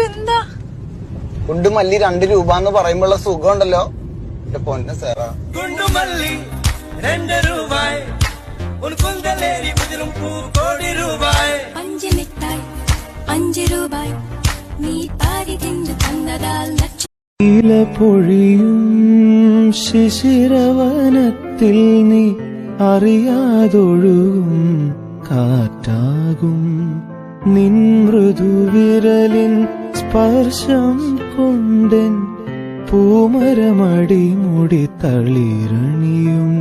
എന്താ കുണ്ടുമല്ലി 2 രൂപ എന്ന് പറയുമ്പോഴുള്ള സുഖം ഉണ്ടല്ലോ എന്റെ പൊന്ന സാറാ. കുണ്ടുമല്ലി 2 രൂപ അഞ്ച് മിഠായി 5 രൂപ നീ പാരി തിന്നു തന്നതാൽ പൊഴിയും ശിശിരവനത്തിൽ നീ അറിയാതൊഴുകും കാറ്റാകും നിൻ മൃദുവിരലിൻ സ്പർശം കൊണ്ടൻ പൂമരമടി മുടി തളിരണിയും